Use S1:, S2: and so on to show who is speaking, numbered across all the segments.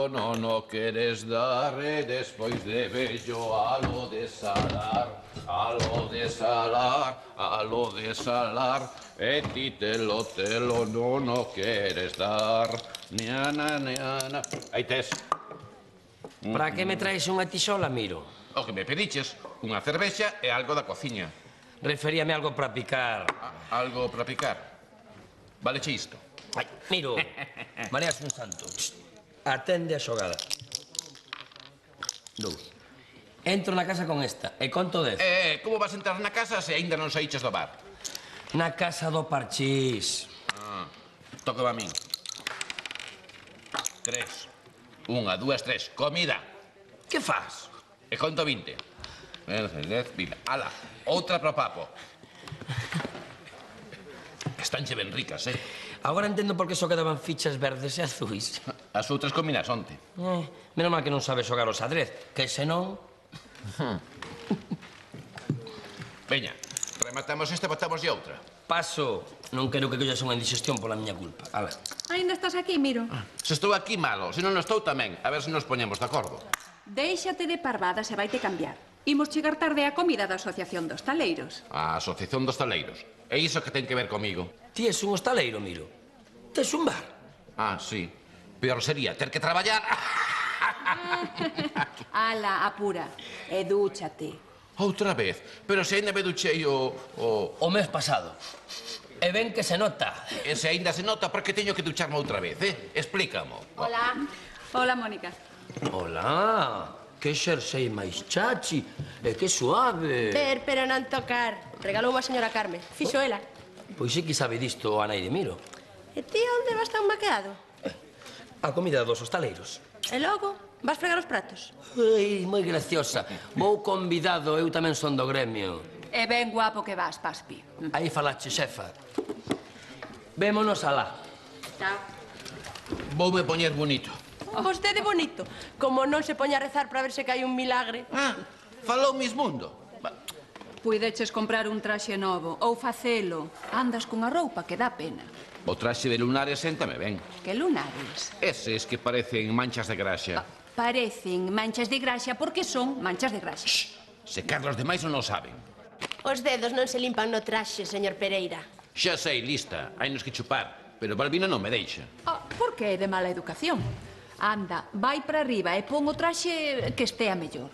S1: telo non o queres dar e despois de vello alo de salar, alo de salar, alo de salar, e ti telo non o queres dar. Niana, niana. Aí tes.
S2: Para que me traes unha tixola, Miro?
S1: O que me pediches, unha cervexa e algo da cociña.
S2: Referíame algo para picar.
S1: Algo para picar. Valeche isto.
S2: Ai, Miro, mareas un santo. Atende a xogada. 2. Entro na casa con esta e conto 10.
S1: Como vas entrar na casa se aínda non saíches do bar?
S2: Na casa do Parchís.
S1: Tócame a min. 3. 1, 2, 3. Comida.
S2: Que faz?
S1: E conto 20. 10, 20. Ala, outra pro papo. Estánche ben ricas,
S2: Agora entendo por que só quedaban fichas verdes e azuis.
S1: As outras combinas onte.
S2: Menos mal que non sabe xogar o xadrez, que senón...
S1: Veña, rematamos esta e botamos de outra.
S2: Paso. Non quero que collas unha indigestión pola miña culpa. Ala.
S3: Ainda estás aquí, Miro?
S1: Se estou aquí, malo. Se non estou tamén. A ver se nos poñemos de acordo.
S3: Déixate de parvadas e vaite cambiar. Imos chegar tarde á comida da Asociación dos Taleiros.
S1: A Asociación dos Taleiros. É iso que ten que ver comigo.
S2: Ti és un hostaleiro, Miro. Tes un bar.
S1: Sí. Peor sería ter que traballar.
S3: Ala, apura. E dúchate.
S1: Outra vez. Pero se ainda me duchei
S2: O mes pasado. E ven que se nota.
S1: E se ainda se nota, por que teño que ducharme outra vez, Explícamo.
S3: Hola. Hola, Mónica.
S2: Hola. Que xersei máis chachi. E que suave.
S4: Pero non tocar. Regalou a señora Carmen. Fixo ela.
S2: Pois sí que sabe disto a nai de Miro.
S4: E ti onde vas tan maqueado?
S2: A comida dos hostaleiros.
S4: E logo, vas fregar os pratos?
S2: Ai, moi graciosa. Vou convidado, eu tamén son do gremio.
S3: E ben guapo que vas, Paspi.
S2: Aí falache, xefa. Vémonos alá.
S3: Chao.
S1: Voume poñer bonito.
S4: Vostede bonito. Como non se poña a rezar para ver se cae un milagre.
S1: Falou Mismundo.
S3: Puideches comprar un traxe novo ou facelo. Andas cunha roupa que dá pena.
S1: O traxe de lunares séntame ben.
S3: Que lunares?
S1: Eses que parecen manchas de graxa.
S3: Parecen manchas de graxa porque son manchas de graxa.
S1: Se Carlos demais non o saben.
S4: Os dedos non se limpan no traxe, señor Pereira.
S1: Xa sei, lista. Hainos que chupar. Pero Balbina non me deixa.
S3: Porque é de mala educación. Anda, vai para arriba e pon o traxe que estea mellor.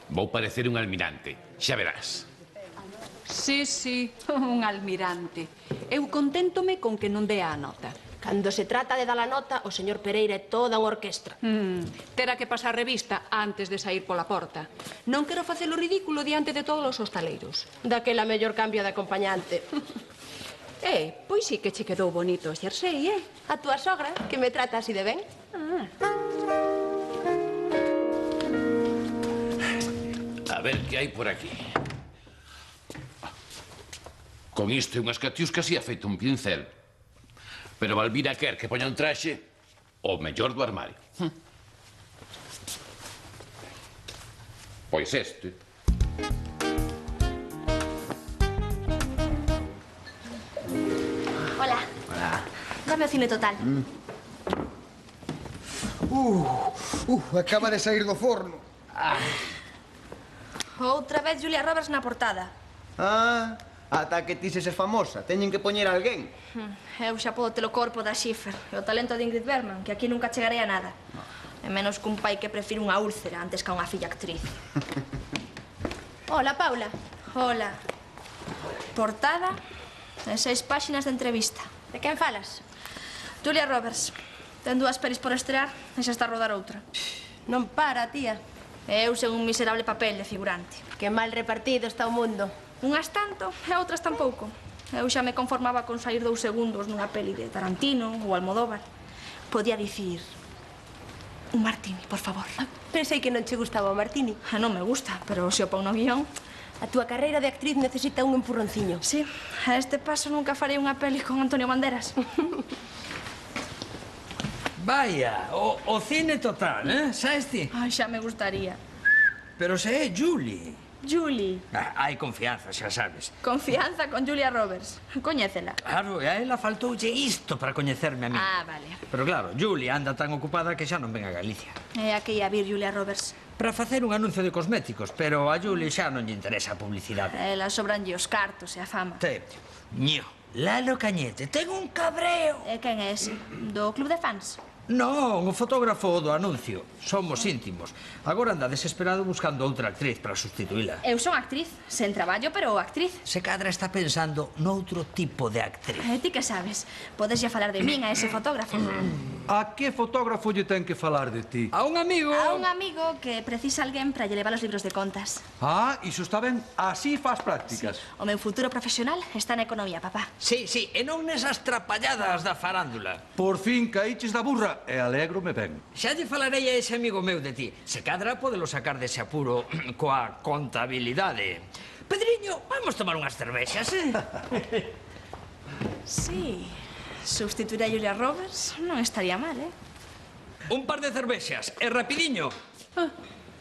S1: Vou parecer un almirante. Xa verás.
S3: Sí, un almirante. Eu conténtome con que non dea a nota.
S4: Cando se trata de dar a nota, o señor Pereira é toda unha orquestra.
S3: Terá que pasar revista antes de sair pola porta. Non quero facelo ridículo diante de todos os hostaleiros.
S4: Daquela mellor cambio de acompañante.
S3: Pois sí que che quedou bonito o xersei,
S4: A túa sogra, que me trata así de ben.
S1: A ver que hai por aquí. Con isto e unhas catiuscas ia feito un pincel. Pero Balbina quer que poña un traxe o mellor do armario. Pois este.
S4: Hola.
S1: Hola.
S4: Dame o cine total.
S5: Acaba de sair do forno.
S4: Outra vez Julia Roberts na portada.
S5: Ata que ti seses famosa. Teñen que poñer alguén.
S4: Eu xa podo telo corpo da Schiffer e o talento de Ingrid Bergman, que aquí nunca chegarei a nada. E menos cun pai que prefire unha úlcera antes que unha filla actriz. Hola, Paula. Hola. Portada e 6 páxinas de entrevista. De quen falas? Julia Roberts. Ten 2 pelis por estrear e xa está a rodar outra. Non para, tía. E eu sen un miserable papel de figurante. Que mal repartido está o mundo. Unhas tanto e outras tampouco. Eu xa me conformaba con sair 2 segundos nunha peli de Tarantino ou Almodóvar. Podía dicir... un martini, por favor. Pensei que non che gustaba o martini. Non me gusta, pero se o pon no guión... A túa carreira de actriz necesita un empurronciño. Sí, a este paso nunca farei unha peli con Antonio Banderas.
S6: Vaya, o cine total, Saesti?
S4: Ai, xa me gustaría.
S6: Pero se é Julie.
S4: Julie.
S2: Hai confianza, xa sabes.
S4: Confianza con Julia Roberts. Coñécela.
S2: Claro, e a ela faltoulle isto para coñecerme a mí.
S4: Ah, vale.
S2: Pero claro, Julie anda tan ocupada que xa non ven a Galicia.
S4: É a que ia vir Julia Roberts.
S2: Para facer un anuncio de cosméticos, pero a Julie xa non lle interesa a publicidade.
S4: Ela sobranlle os cartos e a fama.
S2: Te, ño, Lalo Cañete, ten un cabreo.
S4: E quen é ese? Do club de fans?
S2: Non, o fotógrafo do anuncio. Somos íntimos. Agora anda desesperado buscando outra actriz para sustituíla.
S4: Eu son actriz, sen traballo, pero actriz.
S2: Se cadra está pensando noutro tipo de actriz.
S4: E ti que sabes? Podes xa falar de min a ese fotógrafo.
S6: A que fotógrafo lle ten que falar de ti?
S2: A un amigo.
S4: A un amigo que precisa alguén para lle levar os libros de contas.
S6: Ah, iso está ben. Así faz prácticas.
S4: O meu futuro profesional está na economía, papá.
S2: Sí, sí, e non nesas trapalladas da farándula.
S6: Por fin caíches da burra e alégrome ben.
S2: Xa lle falarei a ese amigo meu de ti. Se cadra, podelo sacar dese apuro coa contabilidade. Pedriño, vamos tomar unhas cervexas,
S4: Sí, substituir a Julia Roberts non estaría mal,
S2: Un par de cervexas, e rapidiño.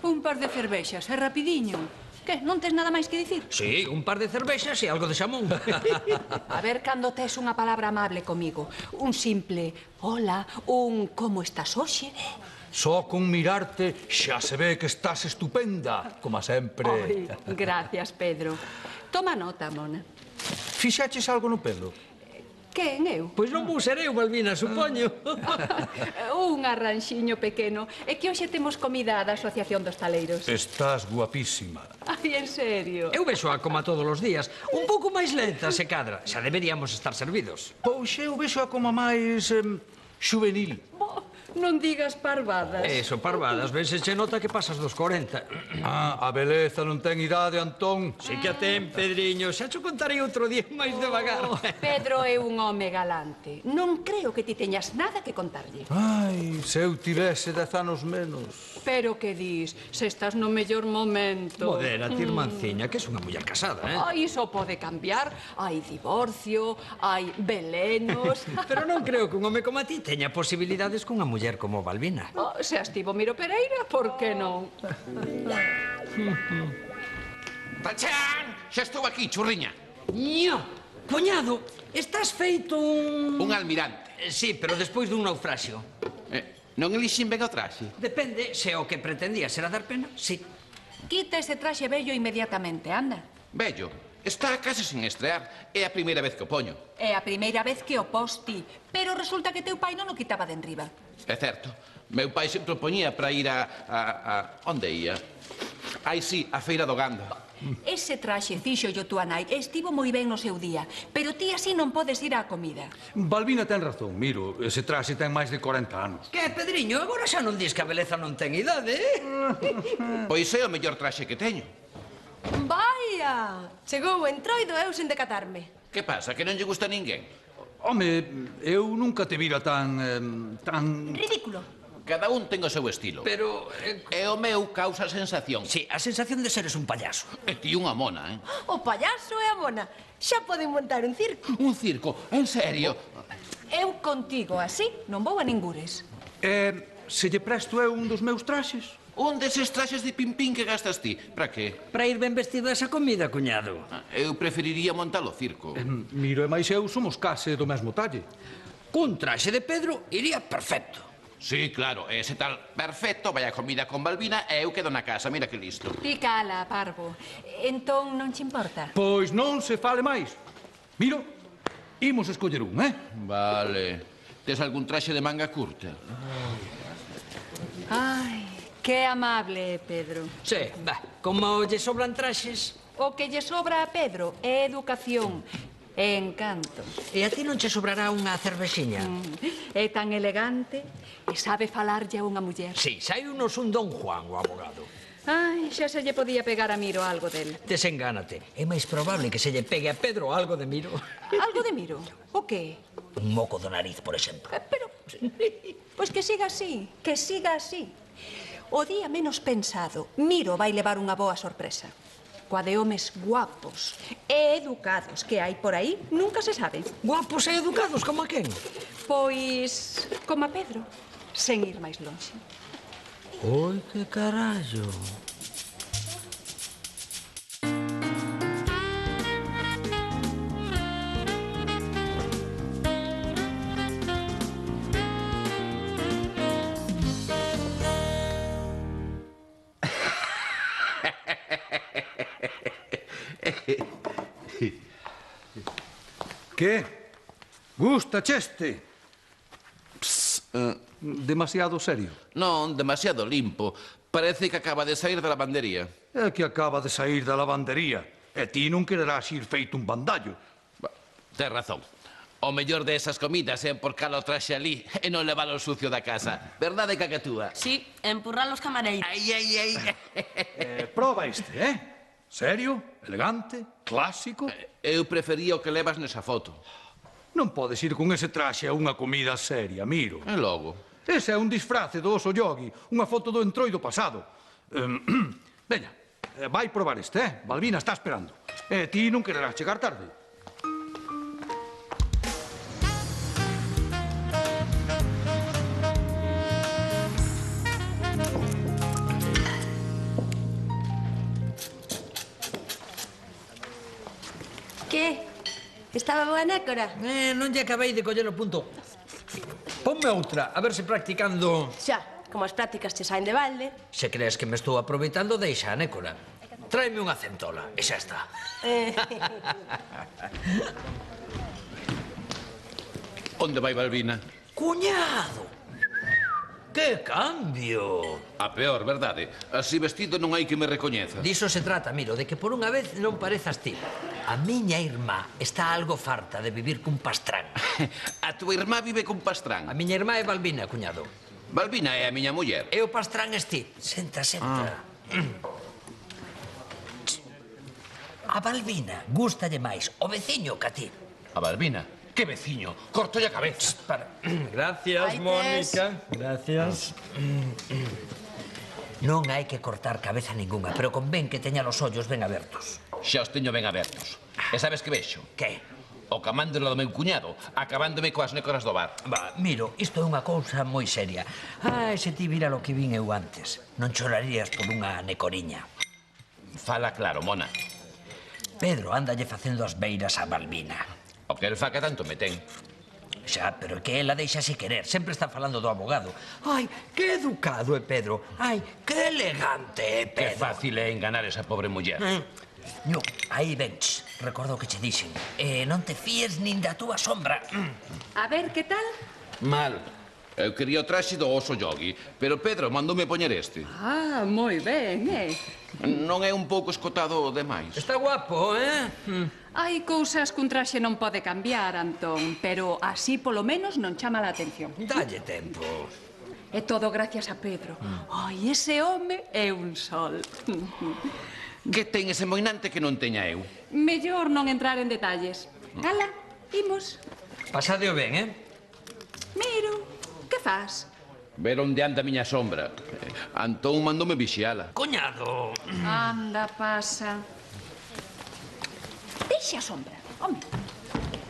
S3: Un par de cervexas, é rapidiño. Que, non tes nada máis que dicir?
S2: Sí, un par de cervexas e algo de xamón.
S3: A ver cando tes unha palabra amable comigo. Un simple hola, un como estás hoxe.
S6: Só con mirarte xa se ve que estás estupenda, como sempre.
S3: Ai, gracias, Pedro. Toma nota, Mona.
S6: Fixaches algo no pelo?
S3: Quen, eu?
S2: Pois non vou ser eu, Balbina, supoño.
S3: Un arranxiño pequeno. É que hoxe temos comida da Asociación dos Taleiros.
S6: Estás guapísima.
S3: Ai, en serio?
S2: Eu vexo a como todos os días. Un pouco máis lenta, se cadra. Xa deberíamos estar servidos.
S6: Pois eu vexo a como máis xuvenil.
S3: Oh, non digas parvadas.
S2: Eso, parvadas, ves se che nota que pasas dos 40.
S6: Ah, a beleza non ten idade, Antón.
S2: Si que a ten, Pedriño. Xa cho contarei outro día máis devagar.
S3: Pedro é un home galante. Non creo que ti teñas nada que contarlle.
S6: Ai, se eu tivese 10 anos menos.
S3: Pero que dis, se estás no mellor momento.
S2: Modera, ti, irmanciña, que es unha muller casada,
S3: Ai, iso pode cambiar. Hai divorcio, hai velenos.
S2: Pero non creo que un home como a ti teña posibilidades cunha muller como Balbina.
S3: Oh, se estivo Miro Pereira, por que non?
S1: Tachán! Xa estou aquí, churriña.
S2: Ño, coñado, estás feito un...
S1: Un almirante.
S2: Sí, pero despois dun naufraxio.
S1: Non elixin ben o traxe.
S2: Depende, se o que pretendía será dar pena, sí.
S3: Quita ese traxe bello inmediatamente, anda.
S1: Bello, está case sin estrear. É a primeira vez que o poño.
S3: É a primeira vez que o posti, pero resulta que teu pai non o quitaba de enriba.
S1: É certo. Meu pai sempre o poñía para ir a... Onde ia? Ai, sí, a feira do gando.
S3: Ese traxe fixo-llo tua nai estivo moi ben no seu día, pero ti así non podes ir á comida.
S6: Balbina ten razón, miro, ese traxe ten máis de 40 anos.
S2: Que, Pedriño, agora xa non dis que a beleza non ten idade,
S1: Pois é o mellor traxe que teño.
S7: Vaya! Chegou o entroido eu sen decatarme.
S1: Que pasa, que non lle gusta a ninguén?
S6: Home, eu nunca te vira tan...
S4: Ridículo.
S1: Cada un ten o seu estilo.
S2: pero...
S1: E o meu causa sensación.
S2: Sí, a sensación de seres un payaso.
S1: E ti unha mona,
S7: O payaso e a mona xa poden montar un circo.
S1: Un circo, en serio.
S3: Eu contigo así non vou a ningures.
S6: Se lle presto eu un dos meus traxes?
S1: Un deses traxes de pimpín que gastas ti. Para que?
S2: Para ir ben vestido a esa comida, cuñado.
S1: Eu preferiría montar o circo.
S6: Miro e máis eu somos case do mesmo talle.
S2: Cun traxe de Pedro iría perfecto.
S1: Sí, claro, ese tal perfecto, vai a comida con Balbina e eu quedo na casa, mira que listo.
S3: Ti cala, parvo. Entón non che importa?
S6: Pois non se fale máis. Miro, imos escoller un,
S1: Vale. Tes algún traxe de manga curta?
S3: Ai, que amable é Pedro.
S2: Sí, como lle sobran traxes...
S3: O que lle sobra a Pedro é educación e encanto.
S2: E a ti non che sobrará unha cervexiña?
S3: É tan elegante e sabe falarlle a unha muller.
S2: Sí, saiunos un Don Juan, o abogado.
S3: Ai, xa se lle podía pegar a Miro algo del.
S2: Desengánate. É máis probable que se lle pegue a Pedro algo de Miro.
S3: Algo de Miro? O qué?
S2: Un moco do nariz, por exemplo.
S3: Pero... Pois que siga así, que siga así. O día menos pensado, Miro vai levar unha boa sorpresa. Coa de homes guapos e educados que hai por aí, nunca se sabe.
S2: Guapos e educados, como a quen?
S3: Pois, como a Pedro, sen ir máis lonxe.
S2: Oi, que carallo.
S6: Que? Gusta cheste? Demasiado serio.
S1: Non, demasiado limpo. Parece que acaba de sair da lavandería.
S6: É que acaba de sair da lavandería. E ti non quererás ir feito un bandallo.
S1: Tes razón. O mellor desas comidas é empurcar o traxe ali e non levar o sucio da casa. Verdade, cacatúa?
S8: Sí, empurrar los camareiros.
S1: Ai.
S6: Proba este, Serio, elegante, clásico.
S1: Eu prefería o que levas nesa foto.
S6: Non podes ir con ese traxe a unha comida seria, Miro.
S1: E logo?
S6: Ese é un disfrace do oso yogi, unha foto do entroido pasado. Veña, vai probar este, Balbina está esperando. E ti non quererás chegar tarde.
S7: Que? Estaba boa nécora?
S2: Non lle acabei de coller o punto. Ponme outra, a ver se practicando...
S7: Xa, como as prácticas che saen de balde.
S2: Se crees que me estou aproveitando, deixa a nécora. Tráeme unha centola, e xa está.
S1: Onde vai Balbina?
S2: Cuñado! Que cambio!
S1: A peor, verdade? Así vestido non hai que me recoñeza.
S2: Diso se trata, Miro, de que por unha vez non parezas ti. A miña irmá está algo farta de vivir cun pastrán.
S1: A túa irmá vive cun pastrán.
S2: A miña irmá é Balbina, cuñado.
S1: Balbina é a miña muller.
S2: E o pastrán es ti. Senta. A Balbina gústalle máis o veciño que a ti.
S1: A Balbina? Que veciño? Cortolle a cabeza.
S2: Gracias, Mónica. Gracias. Non hai que cortar cabeza ninguna, pero convén que teña os ollos ben abertos.
S1: Xa os teño ben abertos. E sabes que vexo?
S2: Que?
S1: O camándolo do meu cuñado, acabándome coas nécoras do bar.
S2: Va, Miro, isto é unha cousa moi seria. Ai, se ti vira lo que vin eu antes. Non chorarías por unha necoriña.
S1: Fala claro, mona.
S2: Pedro ándalle facendo as beiras a Balbina.
S1: O que el fa que tanto me ten.
S2: Xa, pero que ela deixase querer. Sempre está falando do abogado. Ai, que educado é Pedro. Ai, que elegante é
S1: Que
S2: Pedro.
S1: fácil é enganar esa pobre muller.
S2: No, aí vens. Recordo o que che dixen. Non te fíes nin da túa sombra.
S3: A ver, que tal?
S1: Mal. Eu quería o traxe do oso yogi, pero Pedro mandoume poñer este.
S3: Ah, moi ben,
S1: Non é un pouco escotado demais?
S2: Está guapo,
S9: Hai cousas que un traxe non pode cambiar, Antón, pero así polo menos non chama a atención.
S2: Dalle tempo.
S9: É todo gracias a Pedro. Ai, ese home é un sol.
S1: Que ten ese moinante que non teña eu?
S9: Mellor non entrar en detalles. Ala, imos.
S2: Pasadeo ben,
S9: Miro, que fas?
S1: Ver onde anda a miña sombra. Antón mandoume vixiala.
S2: Cuñado.
S9: Anda, pasa. Deixa a sombra, home.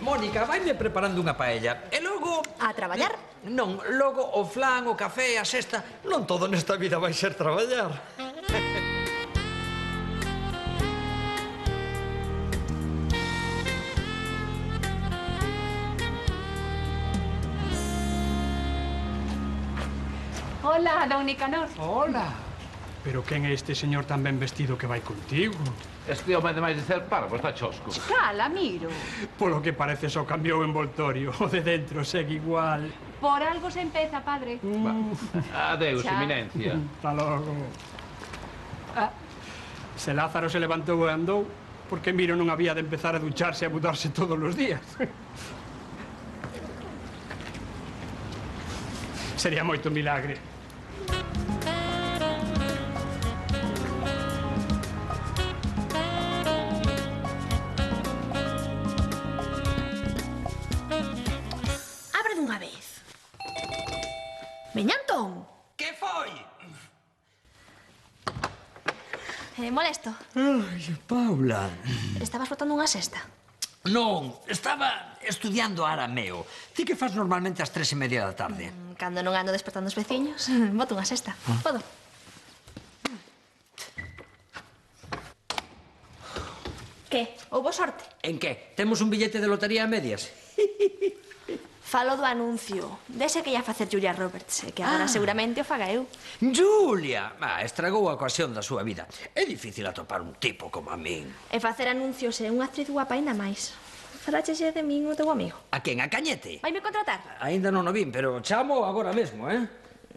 S2: Mónica, vaime preparando unha paella. E logo...
S4: A traballar?
S2: Non, logo o flan, o café, a sexta... Non todo nesta vida vai ser traballar.
S9: Hola, don Nicanor.
S10: Hola. Pero quen é este señor tan ben vestido que vai contigo?
S1: Este home, ademais de ser parvo, está chosco.
S9: Cala, Miro.
S10: Polo que parece só cambiou o envoltorio. O de dentro segue igual.
S9: Por algo se empeza, padre.
S1: Adeus,
S9: Xa.
S1: eminencia.
S10: Hasta logo. Se Lázaro se levantou e andou, porque Miro non había de empezar a ducharse e a mudarse todos os días. Sería moito milagre.
S4: Abre dunha vez. Veña, Antón.
S2: Que foi?
S4: Molesto.
S2: Ai, Paula.
S4: Estabas botando unha sesta.
S2: Non, estaba estudiando arameo. Ti que faz normalmente ás 3:30 da tarde?
S4: Cando non ando despertando os veciños, boto unha sesta. Podo. Que? Houbo sorte?
S2: En que? Temos un billete de lotería a medias?
S4: Falo do anuncio. Dese que ia facer Julia Roberts, e que agora seguramente o faga eu.
S2: Julia! Estragou a ocasión da súa vida. É difícil atopar un tipo como a min.
S4: E facer anuncios é unha actriz guapa ainda máis. Falachexe de min o teu amigo.
S2: A quen? A Cañete?
S4: Vaime contratar?
S2: Ainda non o vin, pero chamo agora mesmo,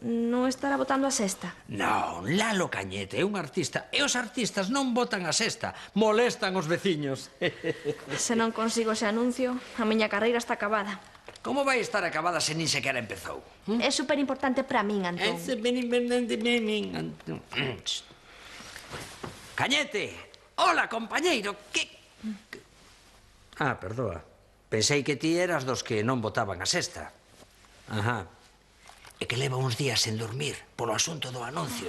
S4: Non estará botando a sexta.
S2: Non, Lalo Cañete é un artista. E os artistas non botan a sexta. Molestan os veciños.
S4: Se non consigo ese anuncio, a miña carreira está acabada.
S2: Como vai estar acabada se nin sequera empezou?
S4: É superimportante para min, Antón.
S2: Cañete! Hola, compañeiro! Que... Ah, perdoa. Pensei que ti eras dos que non botaban a sexta. Ajá. É que leva uns días sen dormir polo asunto do anuncio.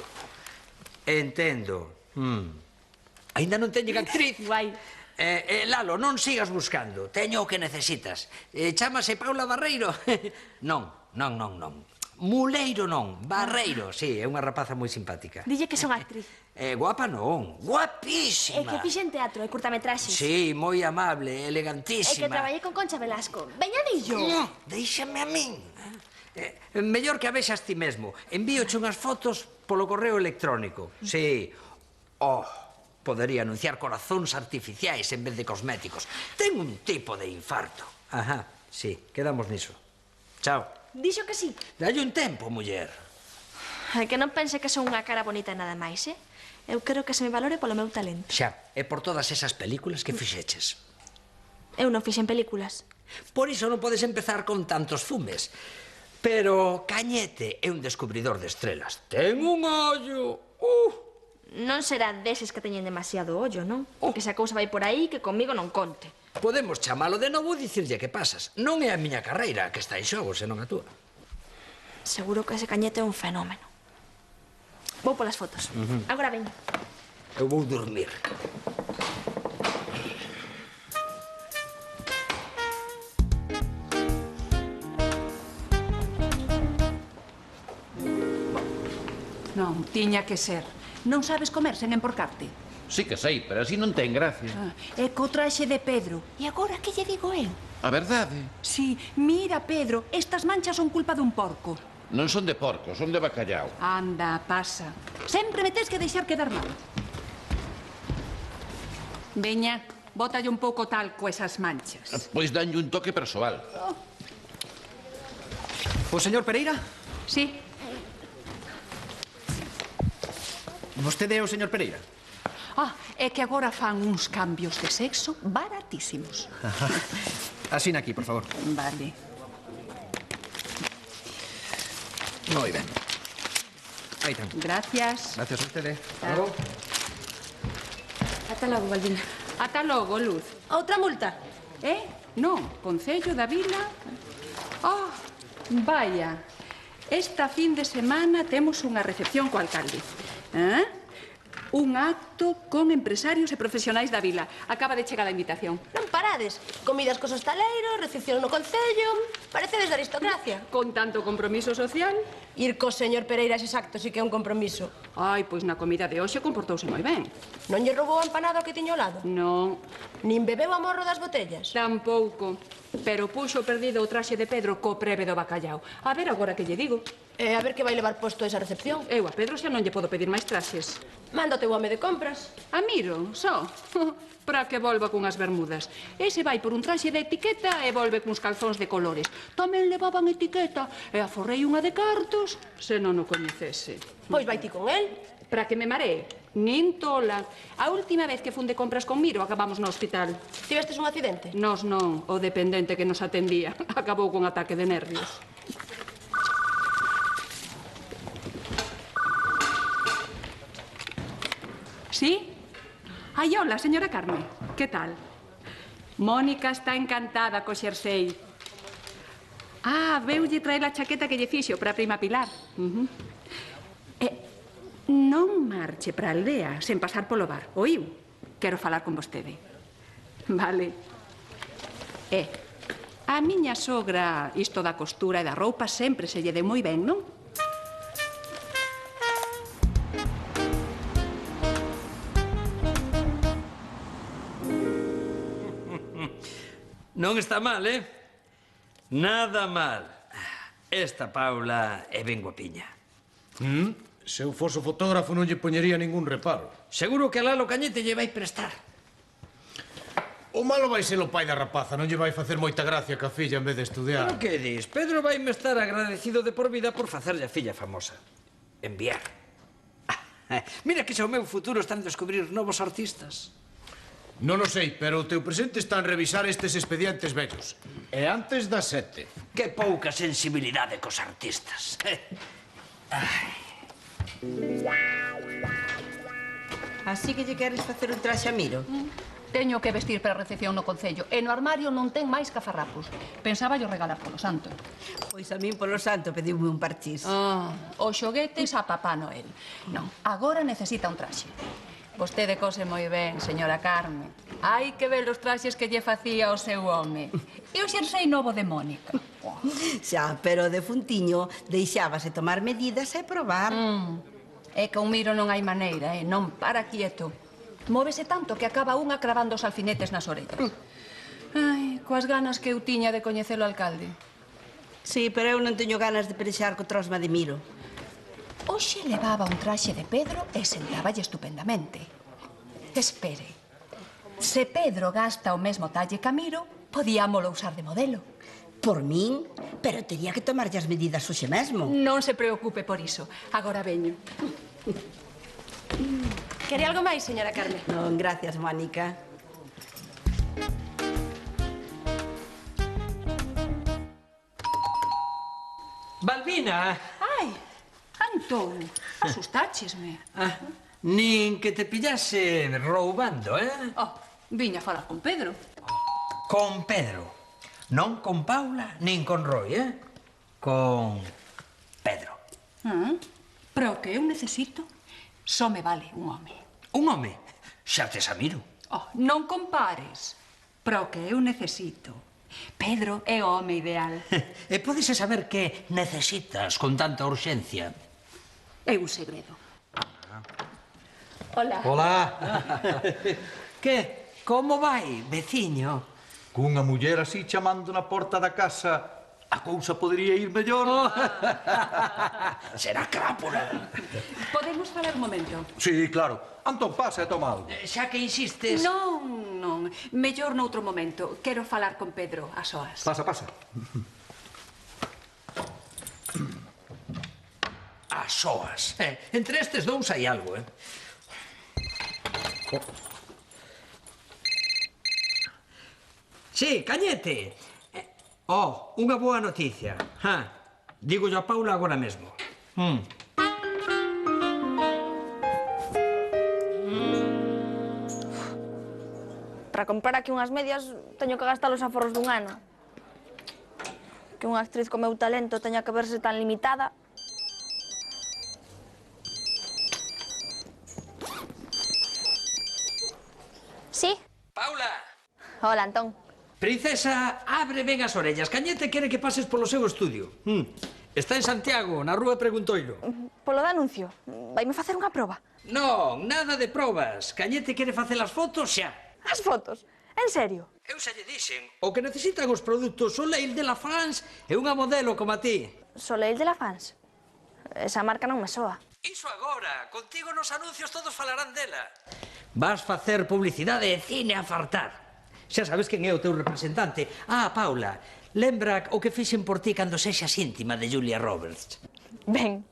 S2: Entendo. Ainda non teñen actriz.
S4: Guai.
S2: Lalo, non sigas buscando. Teño o que necesitas. Chámase Paula Barreiro? Non. Muleiro non. Barreiro, sí, é unha rapaza moi simpática.
S4: Dille que son actriz.
S2: Guapa non. Guapísima.
S4: É que fixen teatro e curtametraxes.
S2: Sí, moi amable,
S4: É
S2: elegantísima.
S4: que traballei con Concha Velasco. Veña dillo.
S2: Déixame a min. Mellor que a vexas ti mesmo. Envíoche unhas fotos polo correo electrónico. Sí. Podería anunciar corazóns artificiais en vez de cosméticos. Ten un tipo de infarto. Ajá, sí, quedamos niso. Chao.
S4: Dixo que sí.
S2: Dalle un tempo, muller.
S4: É que non pense que son unha cara bonita nada máis, Eu quero que se me valore polo meu talento.
S2: Xa, é por todas esas películas que fixeches.
S4: Eu non fixen películas.
S2: Por iso non podes empezar con tantos fumes. Pero Cañete é un descubridor de estrelas. Ten un ollo.
S4: Non serán deses que teñen demasiado ollo, non? Que se a cousa vai por aí, que comigo non conte.
S2: Podemos chamalo de novo e dicirlle que pasas. Non é a miña carreira que está en xogo, senón a túa.
S4: Seguro que ese Cañete é un fenómeno. Vou polas fotos. Agora veño.
S2: Eu vou dormir.
S9: Non, tiña que ser. Non sabes comer sen emporcarte?
S1: Sí que sei, pero así non ten gracia.
S9: É co traxe de Pedro.
S7: E agora que lle digo eu?
S1: A verdade,
S9: Sí, mira, Pedro, estas manchas son culpa dun porco.
S1: non son de porco, son de bacallao.
S9: Anda, pasa. Sempre me tes que deixar quedar mal. Veña, bótalle un pouco talco esas manchas.
S1: Pois danlle un toque persoal.
S5: O señor Pereira?
S9: Sí,
S5: Vostede é o señor Pereira?
S9: é que agora fan uns cambios de sexo baratísimos.
S5: Asina aquí, por favor.
S9: Vale.
S5: Moi ben. Aí ten.
S9: Gracias.
S5: Gracias a usted.
S9: Claro.
S7: Ata logo, Balbina.
S9: Ata logo, Luz.
S7: Outra multa.
S9: Non, Concello da Vila. Vaya. Esta fin de semana temos unha recepción co alcalde. Un acto con empresarios e profesionais da vila. Acaba de chegar a invitación.
S7: Non parades. Comidas cos hostaleiros, recepción no concello... Parecedes de aristocracia.
S9: Con tanto compromiso social.
S7: Ir co señor Pereira ese acto sí que é un compromiso.
S9: Ai, pois na comida de hoxe comportouse moi ben.
S7: Non lle roubou a empanada que tiño ao lado?
S9: Non,
S7: Nin bebeu a morro das botellas?
S9: tampouco. Pero puxo perdido o traxe de Pedro co preve do bacallao. A ver agora que lle digo.
S7: E a ver que vai levar posto esa recepción.
S9: Eu a Pedro xa non lle podo pedir máis traxes.
S7: Manda o teu home de compras.
S9: A Miro, só. Para que volva cunhas bermudas. Ese vai por un traxe de etiqueta e volve cuns calzóns de colores. Tamén levaban etiqueta e aforrei unha de cartos, se non o coñecese.
S7: Pois vai ti con el.
S9: Para que me maree. Nin tola. A última vez que fun de compras con Miro acabamos no hospital.
S7: Tivestes un accidente?
S9: Nos non, o dependente que nos atendía. Acabou con ataque de nervios. ¿Sí? Ai, hola, señora Carme. Que tal? Mónica está encantada co xersei. Veulle traer a chaqueta que lle fixo para a prima Pilar. Non marche para a aldea sen pasar polo bar, oíu? Quero falar con vostede. Vale. A miña sogra, isto da costura e da roupa sempre se lle deu moi ben, non?
S2: Non está mal, Nada mal. Esta Paula é ben guapiña.
S6: Se eu foso fotógrafo non lle poñería ningún reparo.
S2: Seguro que a Lalo Cañete lle vai prestar.
S11: O malo vai ser o pai da rapaza, non lle vai facer moita gracia que a filla en vez de estudiar.
S2: Pero que dis? Pedro vaime estar agradecido de por vida por facerlle a filla famosa. Enviar. Mira que xa o meu futuro están a descubrir novos artistas.
S11: Non o sei, pero o teu presente está en revisar estes expedientes vellos. E antes das 7.
S2: Que pouca sensibilidade cos artistas.
S8: Así que lle queres facer un traxe a Miro?
S9: Teño que vestir para a recepción no Concello e no armario non ten máis cafarrapos. Pensaba yo regalar polo santo.
S8: Pois a min polo santo pediume un parchís.
S9: Os xoguetes a Papá Noel. Non, agora necesita un traxe. Vostede cose moi ben, señora Carmen. Hai que ver os traxes que lle facía o seu home. E o xersei novo de Mónica.
S8: Xa, pero de funtiño deixábase tomar medidas e probar.
S9: É que un Miro non hai maneira, non para quieto. Móvese tanto que acaba unha cravando os alfinetes nas orellas. Ai, coas ganas que eu tiña de coñecer o alcalde.
S8: Sí, pero eu non teño ganas de pelexar co trosma de Miro.
S9: Hoxe levaba un traxe de Pedro e sentáballe estupendamente. Espere. Se Pedro gasta o mesmo talle que a Miro, podíamolo usar de modelo.
S8: Por min, pero tería que tomarlle as medidas hoxe mesmo.
S9: Non se preocupe por iso. Agora veño.
S7: Quere algo máis, señora Carmen?
S8: Non, gracias, Mónica.
S2: Balbina!
S9: Ai, Antón, asustáchesme.
S2: Nin que te pillase roubando,
S9: Viña a falar con Pedro.
S2: Con Pedro. Non con Paula, nin con Roy, Con Pedro.
S9: Pero o que eu necesito só me vale un home.
S2: Un home? Xa tes a Miro.
S9: Non compares. Pero o que eu necesito. Pedro é o home ideal.
S2: E podes saber que necesitas con tanta urxencia?
S9: É un segredo. Hola.
S6: Hola.
S2: Que? Como vai, veciño?
S6: Cunha muller así chamando na porta da casa, a cousa podría ir mellor.
S2: Será crápula.
S9: Podemos falar un momento?
S6: Sí, claro. Antón, pasa e toma algo.
S2: Xa que insistes...
S9: Non. Mellor noutro momento. Quero falar con Pedro a soas.
S6: Pasa.
S2: A soas. Entre estes dous hai algo, Sí, Cañete. Unha boa noticia. Digo yo a Paula agora mesmo.
S4: Para comprar aquí unhas medias, teño que gastar os aforros dun ano. Que unha actriz co meu talento teña que verse tan limitada. Sí?
S2: Paula!
S4: Hola, Antón.
S2: Princesa, abre ben as orellas. Cañete quere que pases polo seu estudio. Está en Santiago, na rúa Preguntoiro.
S4: Polo de anuncio. Vaime facer unha proba.
S2: Non, nada de probas. Cañete quere facer as fotos xa.
S4: As fotos? En serio?
S2: Eu xa lle dixen. O que necesitan os produtos Soleil de la France é unha modelo como a ti.
S4: Soleil de la France? Esa marca non me soa.
S2: Iso agora. Contigo nos anuncios todos falarán dela. Vas facer publicidade e cine a fartar. Xa sabes quen é o teu representante. Paula, lembra o que fixen por ti cando sexas íntima de Julia Roberts.
S4: Ben.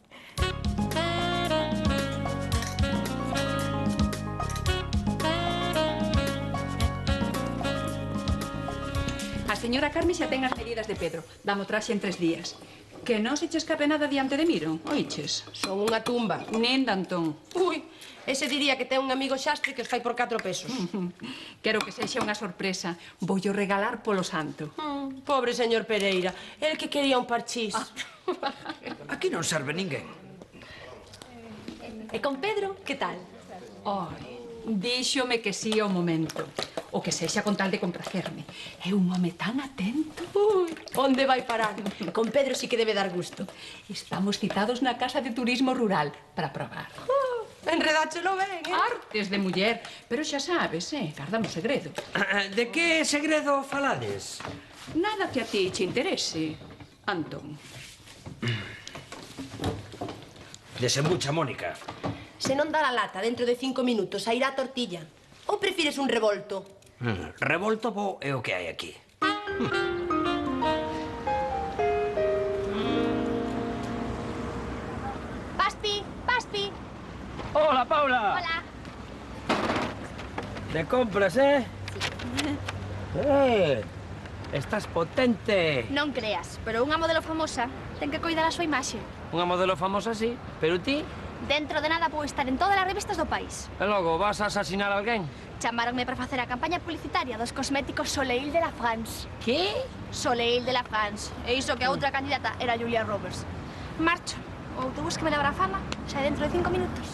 S9: A señora Carmen xa ten as medidas de Pedro. Damo traxe en 3 días. Que non se che escape nada diante de Miro, oiches?
S7: Son unha tumba.
S9: Nen de Antón.
S7: Ui, ese diría que ten un amigo xastre que os fai por 4 pesos.
S9: Quero que sexa unha sorpresa. Voullo regalar polo santo.
S7: Pobre señor Pereira, el que quería un parchís.
S2: Aquí non serve ninguén.
S7: E con Pedro, que tal?
S9: Díxome que sí ao momento. O que sexa con tal de complacerme. É un home tan atento.
S7: Ui, onde vai parar? Con Pedro sí que debe dar gusto.
S9: Estamos citados na Casa de Turismo Rural para probar.
S7: Enredáchelo ben,
S9: Artes de muller. Pero xa sabes, gardamos segredo.
S2: De que segredo falades?
S9: Nada que a ti che interese, Antón.
S2: Desembucha, Mónica.
S7: Se non dá a lata dentro de 5 minutos, sairá a tortilla. Ou prefires un revolto?
S2: Revolto bo é o que hai aquí.
S4: Paspi, Paspi.
S12: Hola, Paula.
S4: Hola.
S12: De compras, eh? Estás potente.
S4: Non creas, pero unha modelo famosa ten que coidar a súa imaxe.
S12: Unha modelo famosa, sí, pero ti?
S4: Dentro de nada vou estar en todas as revistas do país.
S12: E logo, vas a asasinar a alguén?
S4: Chamaronme para facer a campaña publicitaria dos cosméticos Soleil de la France.
S12: Que?
S4: Soleil de la France. E iso que a outra candidata era Julia Roberts. Marcho. O autobús que me leva a fama xa é dentro de 5 minutos.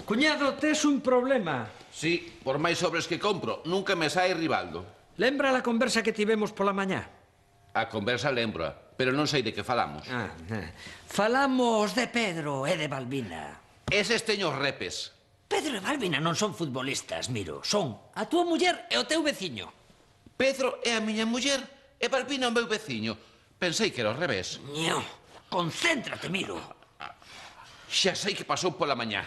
S2: Cuñado, tes un problema.
S1: Sí, por máis sobres que compro, nunca me sai ribaldo.
S2: Lembra a conversa que tivemos pola mañá?
S1: A conversa lembra, pero non sei de que falamos.
S2: Falamos de Pedro e de Balbina.
S1: Eses teños repes.
S2: Pedro e Balbina non son futbolistas, Miro. Son a túa muller e o teu veciño.
S1: Pedro é a miña muller e Balbina o meu veciño. Pensei que era ao revés.
S2: Ño, concéntrate, Miro.
S1: Xa sei que pasou pola mañá.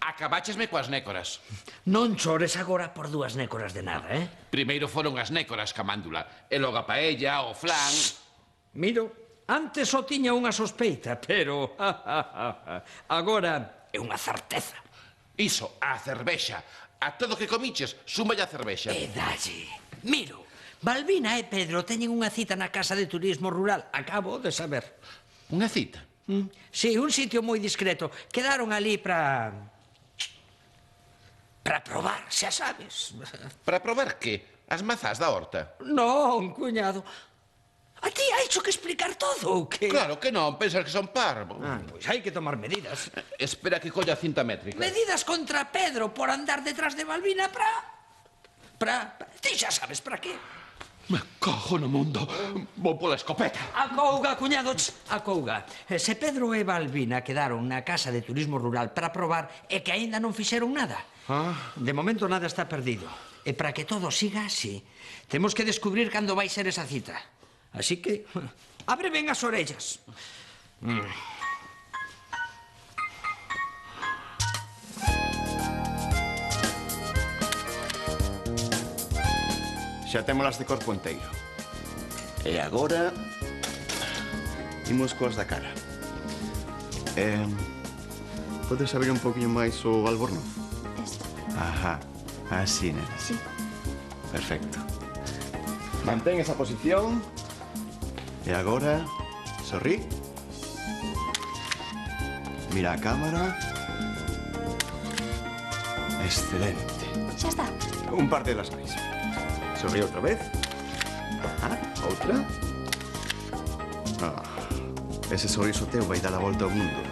S1: Acabáchesme coas nécoras.
S2: Non chores agora por 2 nécoras de nada, eh?
S1: Primeiro foron as nécoras camándula, e logo a paella, o flan...
S2: Miro, antes só tiña unha sospeita, pero... agora é unha certeza.
S1: Iso, a cervexa. A todo que comiches, súmalle a cervexa.
S2: E dalle. Miro, Balbina e Pedro teñen unha cita na Casa de Turismo Rural. Acabo de saber.
S1: Unha cita?
S2: Sí, un sitio moi discreto. Quedaron ali para probar, xa sabes.
S1: Para probar que? As mazás da horta?
S2: Non, cuñado. A ti hai que explicar todo, ou que?
S1: Claro que non, pensas que son parvo.
S2: Pois hai que tomar medidas.
S1: Espera que colla a cinta métrica.
S2: Medidas contra Pedro por andar detrás de Balbina para... Ti xa sabes para que.
S1: Me cago no mundo. Vou pola escopeta.
S2: Acouga, cuñado, acouga. Se Pedro e Balbina quedaron na Casa de Turismo Rural para probar e que aínda non fixeron nada. De momento nada está perdido. E para que todo siga así, temos que descubrir cando vai ser esa cita. Así que, abre ben as orellas.
S5: Xa témolas de corpo enteiro. E agora... imos coas da cara. Podes abrir un poquinho máis o albornoz? Ajá, así, nena.
S4: Sí.
S5: Perfecto. Mantén esa posición. E agora, sorrí. Mira a cámara. Excelente.
S4: Xa está.
S5: Un par de las máis. Sorrí outra vez. Ajá, outra. Ese sorriso teu vai dar a volta ao mundo.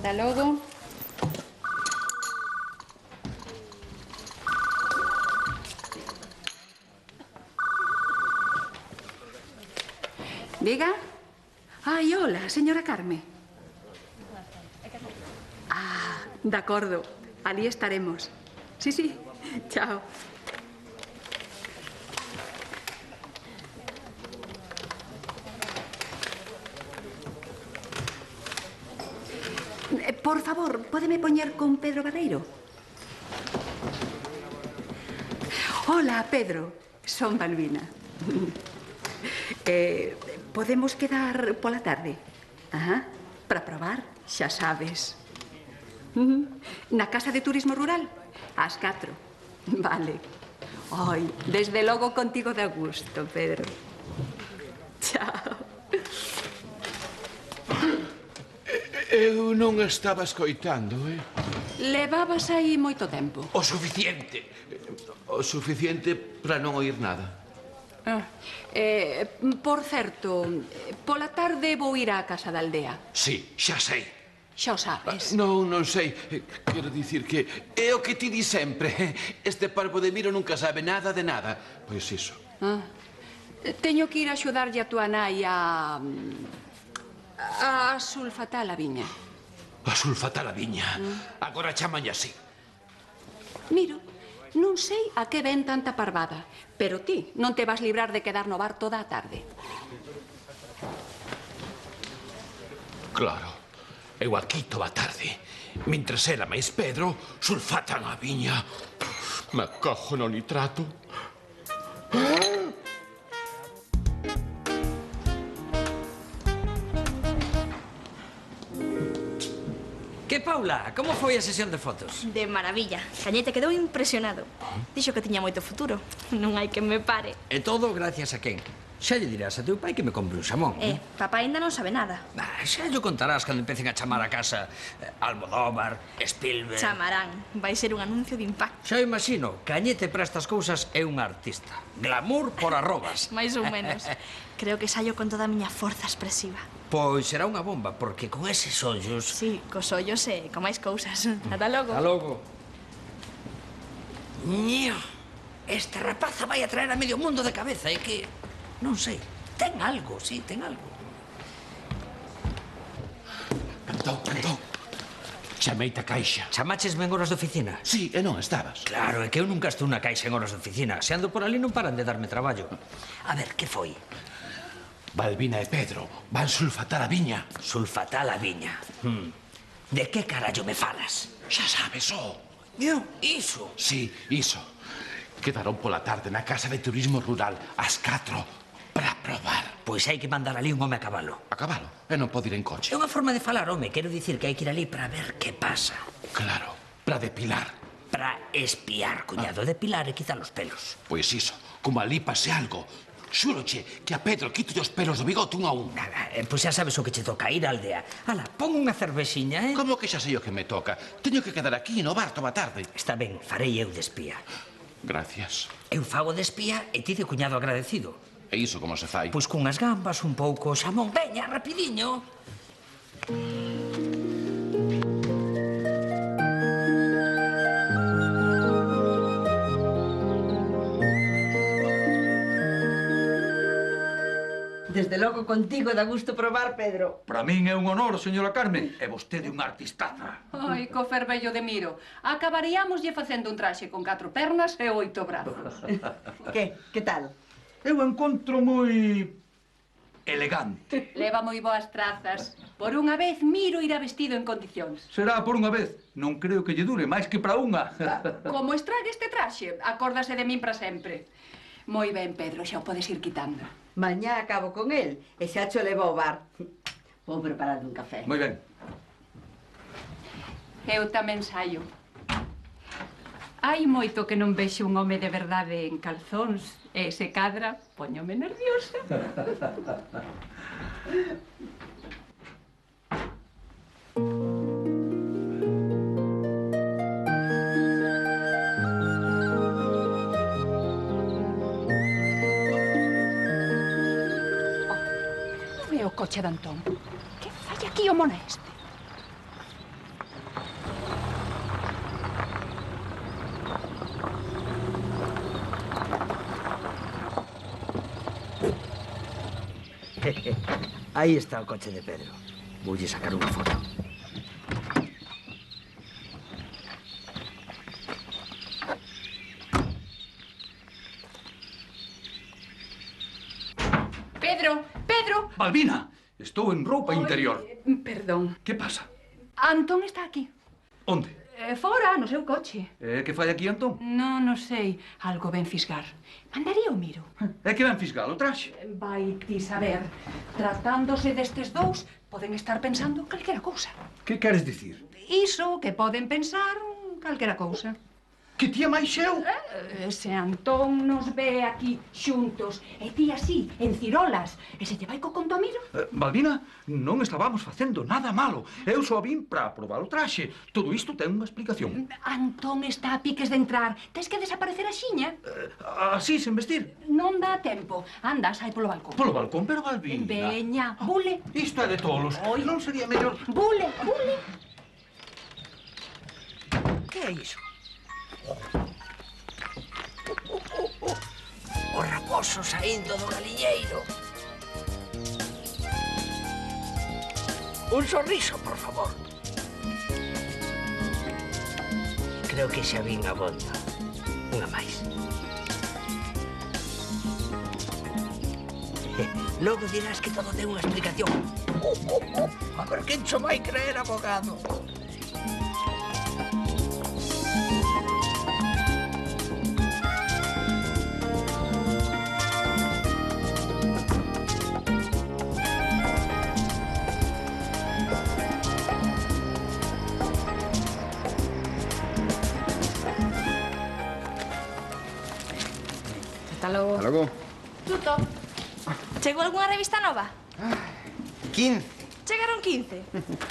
S9: Hasta logo. Diga. Ai, hola, señora Carme. De acordo. Ali estaremos. Sí, sí. Chao. Por favor, pódeme poñer con Pedro Barreiro? Hola, Pedro. Son Balbina. Podemos quedar pola tarde? Ajá. Para probar, xa sabes. Na Casa de Turismo Rural? Ás 4. Vale. Ai, desde logo contigo de gusto, Pedro. Chao.
S1: Eu non estaba escoitando,
S9: Levabas aí moito tempo.
S1: O suficiente. O suficiente para non oír nada.
S9: Por certo, pola tarde vou ir á Casa da Aldea.
S1: Sí, xa sei.
S9: Xa o sabes.
S1: Non, non sei. Quero dicir que é o que ti di sempre. Este parvo de Miro nunca sabe nada de nada. Pois iso.
S9: Teño que ir a axudarlle a túa nai a sulfatar a viña.
S1: A sulfatar a viña. Agora chamanlle así.
S9: Miro, non sei a que ven tanta parvada, pero ti non te vas librar de quedar no bar toda a tarde.
S1: Claro. Eu aquí toda a tarde. Mentres ela máis Pedro sulfatan a viña. Me cajo no nitrato.
S2: Que, Paula, como foi a sesión de fotos?
S4: De maravilla. Cañete quedou impresionado. Dixo que tiña moito futuro. Non hai quen me pare.
S2: E todo gracias a quen? Xa lle dirás a teu pai que me compre un xamón.
S4: Papá ainda non sabe nada.
S2: Xa lle contarás cando empecen a chamar a casa Almodóvar, Spielberg...
S4: Chamarán. Vai ser un anuncio de impacto.
S2: Xa imagino, Cañete para estas cousas é un artista. Glamour por arrobas.
S4: Mais ou menos. Creo que saio con toda a miña forza expresiva.
S2: Pois será unha bomba, porque con eses ollos...
S4: Sí, cos ollos e con máis cousas. Ata logo.
S2: Ata logo. Ño, esta rapaza vai a traer a medio mundo de cabeza, é que... Non sei, ten algo, sí, ten algo.
S1: Antón, chameite a caixa.
S2: Chamaches en horas de oficina?
S1: Sí, e non estabas.
S2: Claro, é que eu nunca estou na caixa en horas de oficina. Se ando por ali non paran de darme traballo. A ver, que foi?
S1: Balbina e Pedro van sulfatar a viña.
S2: Sulfatar a viña? De que carallo me falas?
S1: Xa sabes,
S2: Yo, iso?
S1: Sí, iso. Quedaron pola tarde na casa de turismo rural ás 4 para probar.
S2: Pois hai que mandar ali un home a cabalo.
S1: A cabalo? E non pode ir en coche.
S2: É unha forma de falar, home. Quero dicir que hai que ir ali para ver que pasa.
S1: Claro, para depilar.
S2: Para espiar, cuñado. Depilar e quitar os pelos.
S1: Pois iso, como ali pase algo. Xúroche que a Pedro quito os pelos do bigote un a un.
S2: Pois xa sabes o que che toca, ir á aldea. Ala, pon unha cervexiña,
S1: Como que xa sei o que me toca? Teño que quedar aquí no bar toda a tarde.
S2: Está ben, farei eu de espía.
S1: Gracias.
S2: Eu fago de espía e ti de cuñado agradecido.
S1: E iso como se fai?
S2: Pois cunhas gambas, un pouco xamón. Veña, rapidiño.
S8: Desde logo contigo dá gusto probar, Pedro.
S6: Para min é un honor, señora Carmen. É vostede unha artistaza.
S9: Ai, co fervello de Miro. Acabaríamoslle facendo un traxe con 4 pernas e 8 brazos.
S8: Que tal?
S6: Eu encontro moi... elegante.
S9: Leva moi boas trazas. Por unha vez, Miro irá vestido en condicións.
S6: Será por unha vez. Non creo que lle dure máis que para unha.
S9: Como estrague este traxe, acórdase de min para sempre. Moi ben, Pedro, xa o podes ir quitando.
S8: Mañá acabo con el e xa cho levo ao bar. Vou preparar un café.
S6: Moi ben.
S9: Eu tamén saio. Hai moito que non vexo un home de verdade en calzóns e se cadra, póñome nerviosa. O coche de Antón. Que fai aquí o mona este?
S2: Aí está o coche de Pedro. Voulle sacar unha foto.
S9: Pedro!
S6: Balbina, estou en roupa interior.
S9: Perdón.
S6: Que pasa?
S9: Antón está aquí.
S6: Onde?
S9: Fora, no seu coche.
S6: Que fai aquí, Antón?
S9: Non sei. Algo ben fisgar. Mandaría o Miro.
S6: É que ben fisgal o traxe.
S9: Vai ti saber. Tratándose destes dous, poden estar pensando calquera cousa.
S6: Que queres dicir?
S9: Iso que poden pensar calquera cousa.
S6: Que tía máis eu?
S9: Se Antón nos ve aquí xuntos e ti así, en cirolas, e se te vai co contomiro?
S6: Balbina, non estábamos facendo nada malo. Eu só vim para probar o traxe. Todo isto ten unha explicación.
S9: Antón está a piques de entrar. Tes que desaparecer axiña?
S6: Así, sen vestir?
S9: Non dá tempo. Anda, sai polo balcón.
S6: Polo balcón, pero Balbina...
S9: Veña, bule.
S6: Isto é de tolos. Non sería mellor...
S9: Bule, bule.
S2: Que é iso? O raposo saindo do galiñeiro. Un sorriso, por favor. Creo que xa vin abondo. Unha máis. Logo dirás que todo ten unha explicación. A ver quen cho vai creer, abogado.
S4: Ata logo.
S13: Ata logo.
S4: Tuto, chegou algunha revista nova?
S13: 15.
S4: Chegaron 15.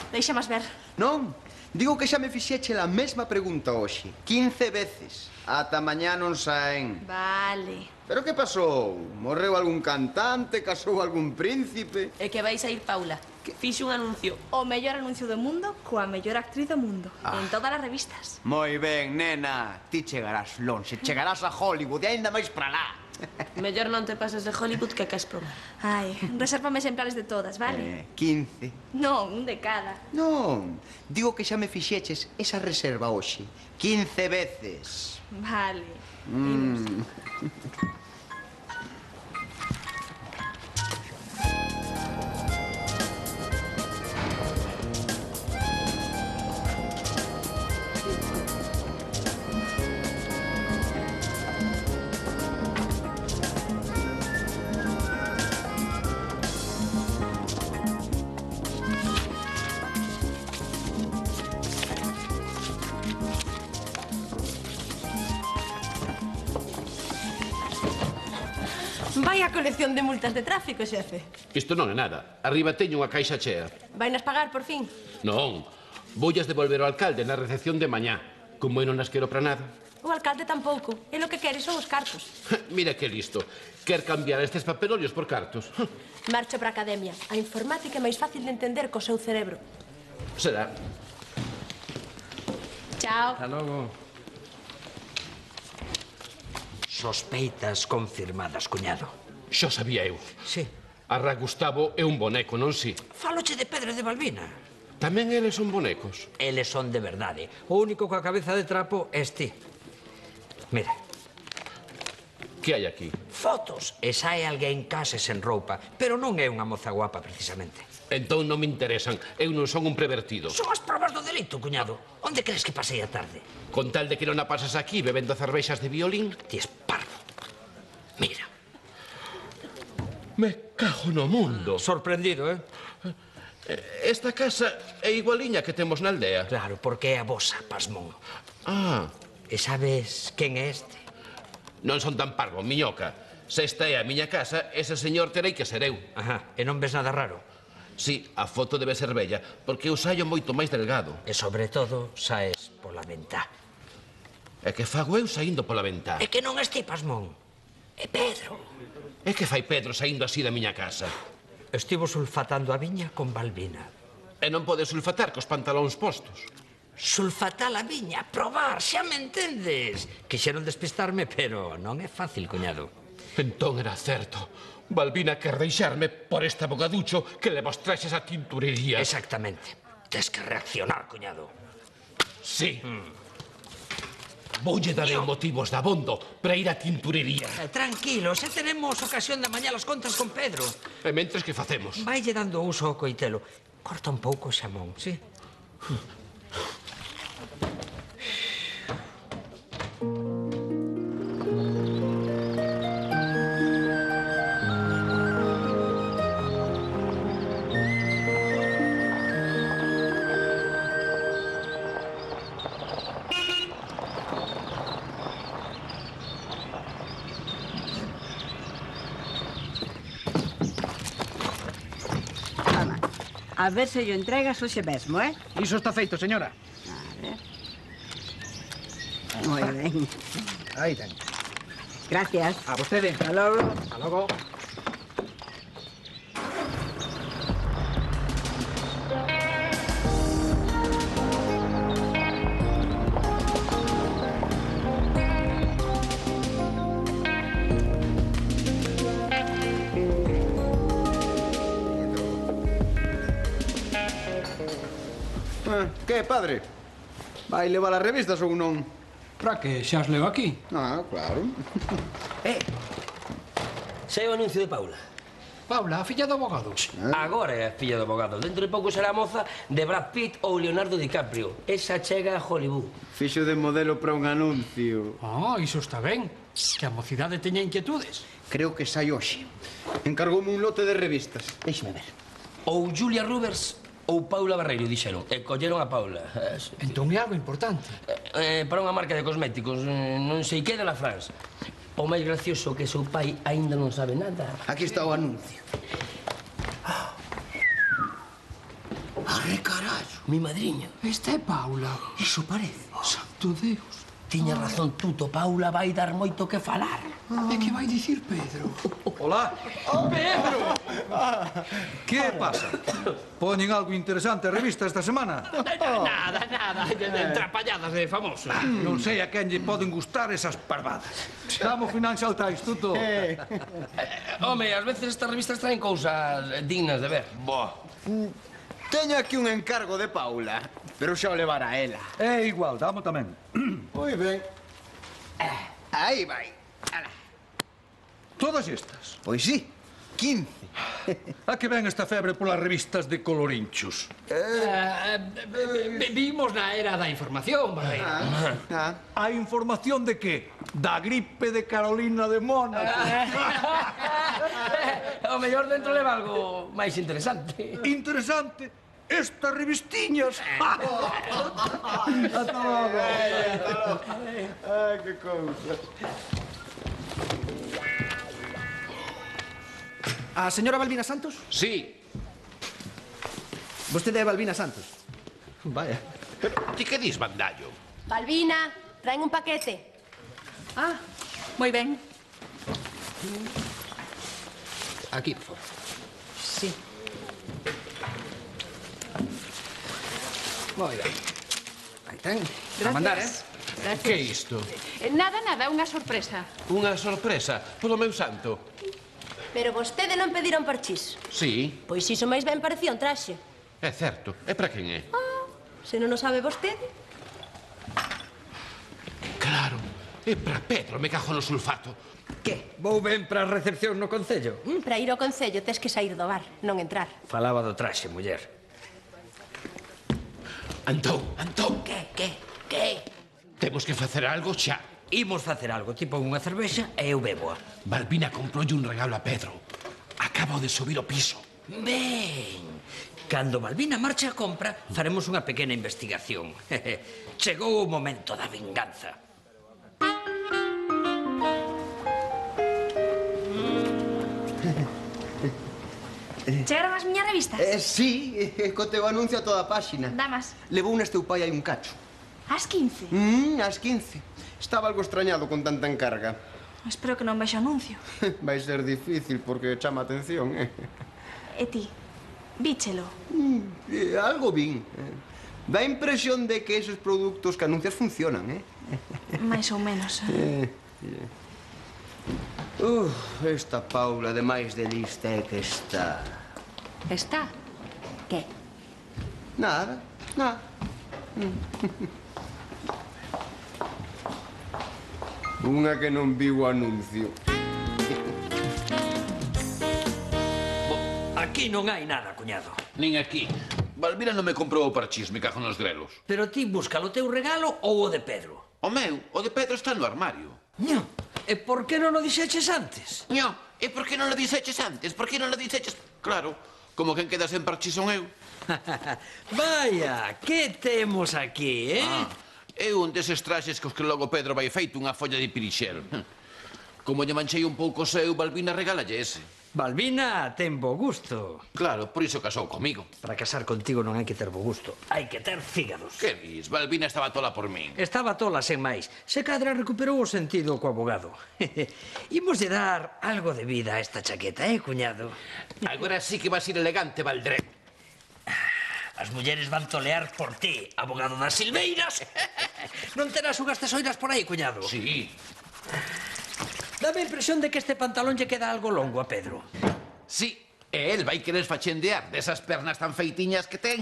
S4: Deixamas ver.
S13: Non, digo que xa me fixeche a mesma pregunta hoxe. 15 veces. Ata mañá non saen.
S4: Vale.
S13: Pero que pasou? Morreu algún cantante? Casou algún príncipe?
S14: É que vais a ir Paula. Fixe un anuncio.
S4: O mellor anuncio do mundo coa mellor actriz do mundo. En todas as revistas.
S13: Moi ben, nena. Ti chegarás lonxe, chegarás a Hollywood e aínda máis pra lá.
S14: Mellor non te pases de Hollywood que queres probar.
S4: Ai, resérvame exemplares de todas, vale?
S13: 15.
S4: Non, un de cada.
S13: Non, digo que xa me fixeches esa reserva hoxe. 15 veces.
S4: Vale.
S7: Vai a colección de multas de tráfico, xefe.
S1: Isto non é nada. Arriba teño unha caixa chea.
S7: Vainas pagar, por fin?
S1: Non. Voullas devolver ao alcalde na recepción de mañá. Como eu non as quero para nada.
S7: O alcalde tampouco. E lo que quere son os cartos.
S1: Mira que listo. Quer cambiar estes papelollos por cartos.
S7: Marcho para a academia. A informática é máis fácil de entender co seu cerebro.
S1: Será.
S7: Chao.
S12: Hasta logo.
S2: Sospeitas confirmadas, cuñado.
S1: Xo sabía eu.
S2: Sí.
S1: Arra Gustavo é un boneco, non si?
S2: Faloche de Pedro de Balbina.
S1: Tamén eles son bonecos.
S2: Eles son de verdade. O único coa cabeza de trapo és ti. Mira.
S1: Que hai aquí?
S2: Fotos. E sae alguén case sen roupa. Pero non é unha moza guapa, precisamente.
S1: Entón non me interesan. Eu non son un pervertido.
S2: Son as probas do delito, cuñado. Onde crees que pasei a tarde?
S1: Con tal de que non a pasas aquí bebendo cervexas de violín.
S2: Ti es parvo. Mira.
S1: Me cago no mundo.
S2: Sorprendido, eh?
S1: Esta casa é igualiña que temos na aldea.
S2: Claro, porque é a vosa, pasmón.
S1: Ah.
S2: E sabes quen é este?
S1: Non son tan parvo, miñoca. Se esta é a miña casa, ese señor terei que ser eu.
S2: Ajá. E non ves nada raro?
S1: Sí, a foto debe ser bella, porque eu saio moito máis delgado.
S2: E sobre todo, saes pola ventá.
S1: E que fago eu saindo pola ventá?
S2: É que non es ti, pasmón. É Pedro.
S1: E que fai Pedro saindo así da miña casa?
S2: Estivo sulfatando a viña con Balbina.
S1: E non pode sulfatar cos pantalóns postos.
S2: Sulfatar a viña, probar, xa me entendes. Quixeron despistarme, pero non é fácil, cuñado.
S1: Entón era certo. Balbina quer deixarme por este abogaducho que le mostraxes a tinturería.
S2: Exactamente. Tes que reaccionar, cuñado.
S1: Sí. Voulle darei motivos de abondo para ir á tinturería.
S2: Tranquilo, se tenemos ocasión de mañá as contas con Pedro.
S1: E mentres que facemos?
S2: Vaille dando uso ao coitelo. Corta un pouco o xamón, sí?
S8: A ver se yo entregas hoxe mesmo, eh?
S10: Iso está feito, señora.
S8: A ver. Moi ben.
S10: Aí ten.
S8: Gracias.
S10: A vostede.
S8: Hasta logo.
S10: Hasta logo.
S13: Que, padre? Vai levar as revistas ou non?
S10: Para que xa as leo aquí?
S13: Ah, claro.
S12: Sei o anuncio de Paula.
S10: Paula, a filla do abogado.
S12: Agora é a filla do abogado. Dentro de pouco será a moza de Brad Pitt ou Leonardo DiCaprio. Esa chega a Hollywood.
S13: Fixo de modelo para un anuncio.
S10: Ah, iso está ben. Que a mocidade teña inquietudes.
S13: Creo que sai hoxe. Encargoume un lote de revistas. Déixeme ver.
S12: Ou Julia Roberts ou Paula Barreiro, dixeron. E colleron a Paula.
S10: Entón é algo importante.
S12: Para unha marca de cosméticos, non sei que, de la France. O máis gracioso que seu pai aínda non sabe nada.
S13: Aquí está o anuncio. Arre, carallo.
S12: Mi madriña.
S10: Esta é Paula.
S12: Iso parece.
S10: Santo Deus.
S12: Tiña razón Tuto, Paula vai dar moito que falar.
S10: E que vai dicir Pedro?
S6: Hola.
S12: Pedro!
S6: Que pasa? Poñen algo interesante a revista esta semana?
S10: Nada. Entrapalladas de famosos.
S6: Non sei a quen lle poden gustar esas parvadas. Damos Financial Times, Tuto.
S12: Home, ás veces estas revistas traen cousas dignas de ver.
S13: Boa. Teño aquí un encargo de Paula, pero xa o levará ela.
S6: É igual, damo tamén.
S13: Moi ben. Aí vai. Ala.
S6: Todas estas?
S13: Pois sí, 15.
S6: A que ven esta febre polas revistas de colorinchos?
S10: Vimos na era da información, Barreiro.
S6: A información de que? Da gripe de Carolina de Mónaco.
S12: O mellor dentro leva algo máis interesante.
S6: Interesante? Estas revistiñas.
S13: Ata logo. Ai, que cousa.
S15: A señora Balbina Santos?
S1: Sí.
S15: Vostede é Balbina Santos?
S13: Vaya.
S1: Pero ti que dis, bandallo?
S7: Balbina, traen un paquete.
S9: Ah, moi ben.
S10: Aquí, por favor.
S9: Sí.
S10: Moi ben. Aí ten.
S9: Gracias.
S10: A mandar,
S9: Gracias.
S1: Que é isto?
S9: Nada, unha sorpresa.
S1: Unha sorpresa? Polo meu santo.
S7: Pero vostede non pediron parchís.
S1: Sí,
S7: Pois iso máis ben parecía un traxe.
S1: é certo. E para quen é?
S7: Se non o sabe vostede.
S1: Claro, é para Pedro, me cajo no sulfato.
S2: Que? Vou ben para a recepción no Concello?
S7: Para ir ao Concello tes que sair do bar, non entrar.
S2: Falaba do traxe, muller.
S1: Antón.
S7: Que?
S1: Temos que facer algo xa.
S2: Imos facer algo, tipo unha cervexa e eu bebo.
S1: Balbina comproulle un regalo a Pedro. Acabo de subir o piso.
S2: Ben, cando Balbina marche a compra, faremos unha pequena investigación. Chegou o momento da vinganza.
S4: Chegaron as miñas revistas?
S13: Sí, co teu anuncio a toda a páxina.
S4: Damas.
S13: Levou un teu pai hai un cacho.
S4: Ás 15?
S13: Ás 15. Estaba algo extrañado con tanta encarga.
S4: Espero que non vexa anuncio.
S13: Vai ser difícil porque chama a atención,
S4: E ti, víchelo.
S13: Algo vin. Dá a impresión de que esos produtos que anuncias funcionan,
S4: Mais ou menos.
S13: Esta Paula de máis de lista é que está.
S9: Está.
S7: Que?
S13: Nada. Unha que non viu o anuncio.
S2: Aquí non hai nada, cuñado.
S1: Nin aquí. Balbina non me comprou o parchís, me cajo nos grelos.
S2: Pero ti busca o teu regalo ou o de Pedro?
S1: O meu, o de Pedro está no armario.
S2: Ño, e por que non o dixeches antes?
S1: Ño, e por que non lo dixeches antes? Por que non lo dixeches? Claro, como quen queda sen parchís son eu.
S2: Vaya, que temos aquí,
S1: É un deses traxes cos que logo Pedro vai feito unha folla de pirixel. Como lle manchei un pouco seu, Balbina regalalle ese.
S2: Balbina ten bo gusto.
S1: Claro, por iso casou comigo.
S2: Para casar contigo non hai que ter bo gusto, hai que ter fígados.
S1: Que dis? Balbina estaba tola por min.
S2: Estaba tola sen máis. Se cadra recuperou o sentido co abogado. Imos de dar algo de vida a esta chaqueta, cuñado?
S1: Agora sí que vas ir elegante, Valdré.
S2: As mulleres van tolear por ti, abogado das silveiras. Non terás unhas tesoiras por aí, cuñado?
S1: Sí.
S2: Dame a impresión de que este pantalón lle queda algo longo a Pedro.
S1: Sí, e el vai querer fachendear desas pernas tan feitiñas que ten.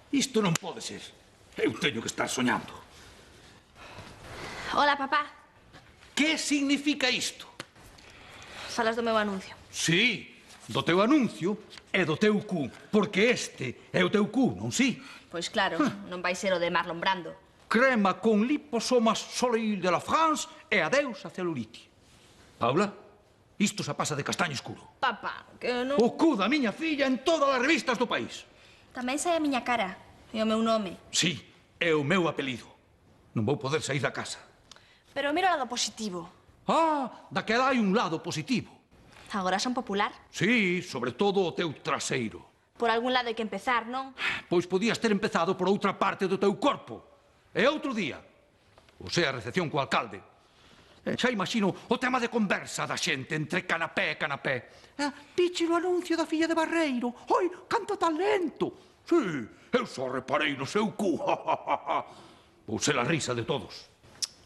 S6: Isto non pode ser. Eu teño que estar soñando.
S4: Hola, papá.
S6: Que significa isto?
S4: Falas do meu anuncio.
S6: Sí, do teu anuncio e do teu cu, porque este é o teu cu, non si?
S4: Pois claro, non vai ser o de Marlon Brando.
S6: Crema con liposomas Soleil de la France e adeus a celulite. Paula, isto se pasa de castaño escuro.
S4: Papá, que non...
S6: O cu da miña filla en todas as revistas do país.
S4: Tamén sai a miña cara e o meu nome.
S6: Sí, é o meu apelido. Non vou poder sair da casa.
S4: Pero mira o lado positivo.
S6: Ah, daquela hai un lado positivo.
S4: Agora son popular.
S6: Sí, sobre todo o teu traseiro.
S4: Por algún lado hai que empezar, non?
S6: Pois podías ter empezado por outra parte do teu corpo. E outro día, ou sea, a recepción co alcalde. Xa imagino o tema de conversa da xente entre canapé e canapé. Piche o anuncio da filla de Barreiro. Oi, canto talento. Sí, eu só reparei no seu cu. Vou ser a risa de todos.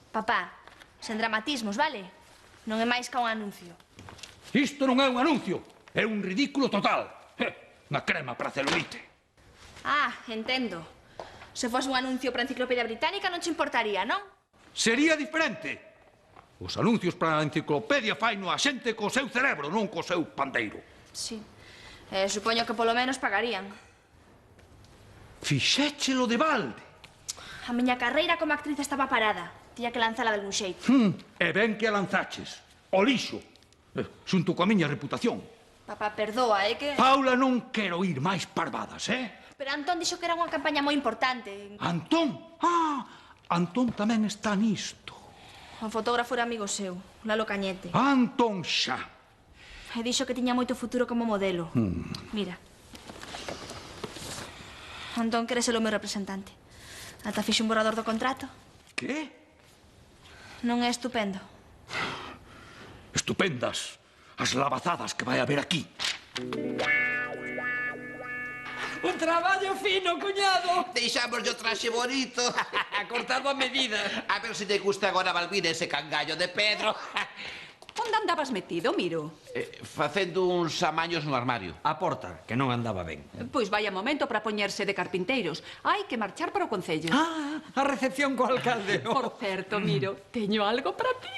S4: Papá, sen dramatismos, vale? Non é máis ca un anuncio.
S6: Isto non é un anuncio, é un ridículo total. Unha crema para celulite.
S4: Ah, entendo. Se fose un anuncio para a Enciclopedia Británica non che importaría, non?
S6: Sería diferente. Os anuncios para a enciclopedia faino a xente co seu cerebro, non co seu pandeiro.
S4: Sí. Supoño que polo menos pagarían.
S6: Fixéchelo de balde.
S4: A miña carreira como actriz estaba parada. Tía que lanzala de algún xeito.
S6: E ben que a lanzaches. O lixo. Xunto coa miña reputación.
S4: Papá, perdoa, que...
S6: Paula, non quero ir máis parvadas,
S4: Pero Antón dixo que era unha campaña moi importante.
S6: Antón? Ah, Antón tamén está nisto.
S4: O fotógrafo era amigo seu, Lalo Cañete.
S6: Antón xa.
S4: E dixo que tiña moito futuro como modelo. Mira. Antón quere ser o meu representante. Ata fixe un borrador do contrato.
S6: Que?
S4: Non é estupendo?
S6: Estupendas as lavazadas que vai haber aquí.
S2: Un traballo fino, cuñado.
S1: Deixamos o traxe bonito.
S2: Cortado a medida.
S1: A ver se te gusta agora, Balbina, ese cangallo de Pedro.
S7: Onde andabas metido, Miro?
S1: Facendo uns amaños no armario.
S2: A porta, que non andaba ben.
S7: Pois vaya momento para poñerse de carpinteiros. Hai que marchar para o Concello.
S2: Ah, a recepción co alcalde.
S7: Por certo, Miro, teño algo para ti.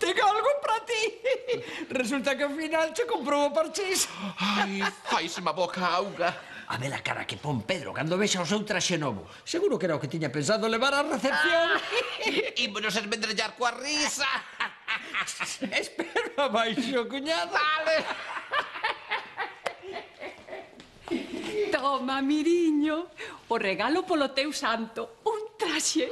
S2: Tengo algo para ti. Resulta que ao final che comprou o parchís.
S1: Ai, faiseme a boca auga.
S2: A ver a cara que pon Pedro cando vexa o seu traxe novo. Seguro que era o que tiña pensado levar á recepción.
S1: Ímonos esmendrellar coa risa.
S2: Espero abaixo, cuñado.
S1: Vale.
S7: Toma, Miriño, o regalo polo teu santo. Un traxe.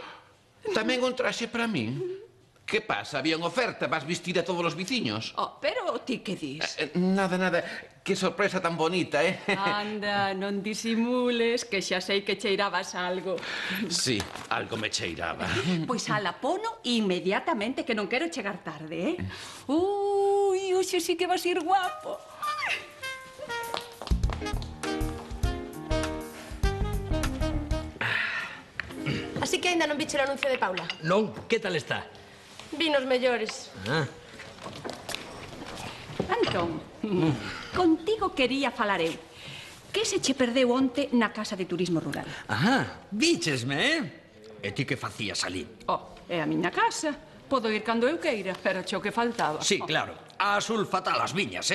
S1: Tamén un traxe para min? Que pasa? Había unha oferta, vas vestir a todos os viciños.
S7: Pero ti que dis?
S1: Nada, nada. Que sorpresa tan bonita,
S7: Anda, non disimules, que xa sei que cheirabas algo.
S1: Sí, algo me cheiraba.
S7: Pois ala, pono inmediatamente, que non quero chegar tarde, Ui, hoxe sí que vas ir guapo.
S16: Así que aínda non viche o anuncio de Paula?
S2: Non, que tal está?
S16: Vinos mellores.
S7: Antón, contigo quería falar eu. Que se che perdeu onte na Casa de Turismo Rural?
S2: Víchesme, E ti que facías ali?
S7: É a miña casa. Podo ir cando eu queira, pero cho que faltaba.
S2: Sí, claro. A sulfatar as viñas,